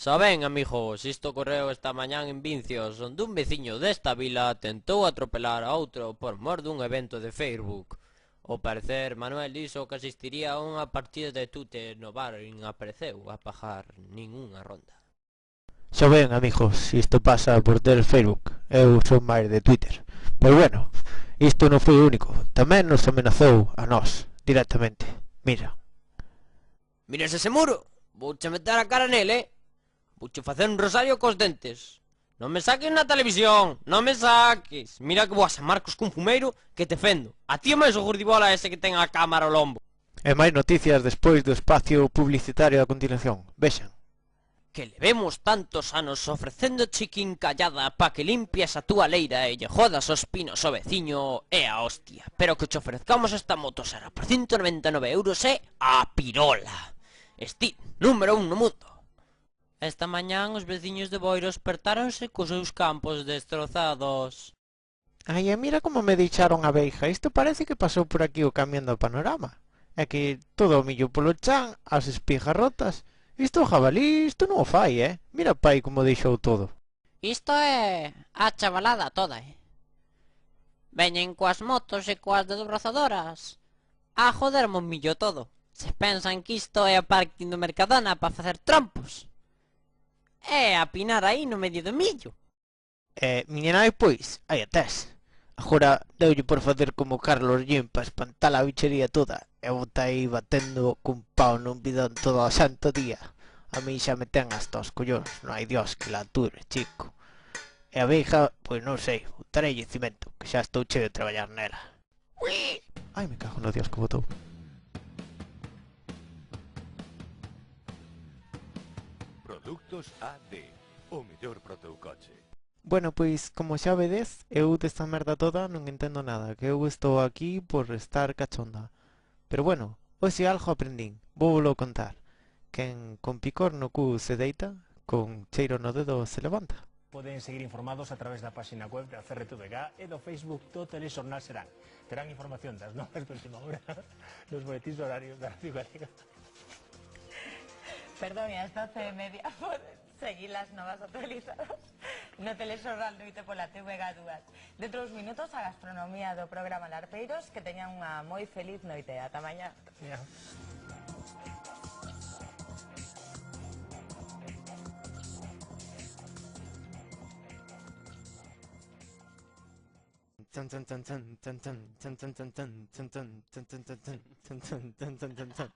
Saben, amigos, isto ocorreu esta mañán en Vincios, onde un veciño desta vila tentou atropelar a outro por mor dun evento de Facebook. Ao parecer, Manuel dixo que asistiría a unha partida de tute no bar e non apareceu a pagar ningunha ronda. Xa ven, amigos, isto pasa por ter Facebook. Eu son máis de Twitter. Pero bueno, isto non foi o único. Tamén nos amenazou a nós, directamente. Mira. Mires ese muro? Vouche meter a cara nele, vouche facer un rosario cos dentes. Non me saques na televisión, non me saques. Mira que boas a Marcos cun fumeiro que te fendo. A ti máis o gurdibola ese que ten a cámara ao lombo. E máis noticias despois do espacio publicitario a continuación. Vexan. Que levemos tantos anos ofrecéndoche quincallada pa que limpies a túa leira e lle jodas os pinos ao veciño é a hostia. Pero que che ofrezcamos esta motosserra por 199 euros é a pirola. Estilo número 1 no mundo. Esta mañán os veciños de Boiro espertáronse cos seus campos destrozados. Ai, e mira como me deixaron a veiga. Isto parece que pasou por aquí o camión do panorama. É que todo o millo polo chan, as espigas rotas. Isto o jabalí, isto non o fai, Mira pai como deixou todo. Isto é a chavalada toda, Veñen coas motos e coas desbrazadoras a jodermo o millo todo. Se pensan que isto é o parking do Mercadona para facer trompos. É a pinar aí no medio do millo. Miña nai, pois, aí a tes. Agora deulle por facer como Carlos Llín para espantar a bichería toda. E bota aí batendo cun pau nun bidón todo o santo día. A mí xa me ten hasta os collóns, non hai Dios que la ature, chico. E a veiga, pois non sei, botareille cimento, que xa estou cheo de traballar nela. Ui! Ai, me cago no Dios que botou. Produtos AD, o mellor para o teu coche. Bueno, pois, como xa vedes, eu desta merda toda non entendo nada, que eu estou aquí por estar cachonda. Pero bueno, hoxe algo aprendín, voulo contar. Quen con picor no cu se deita, con cheiro no dedo se levanta. Poden seguir informados a través da página web da CRTVG e do Facebook do Telexornal Serán. Terán información das novas de última hora nos boletins horarios da Radio Galega. Perdón, e ás 12:30 poden seguir as novas actualizadas no Telexornal Noite pola TVG2. Dentro dos minutos a gastronomía do programa Larpeiros, que teñan unha moi feliz noite. Ata mañá. Chan chan chan chan chan chan chan chan chan chan chan chan chan chan chan chan chan chan chan chan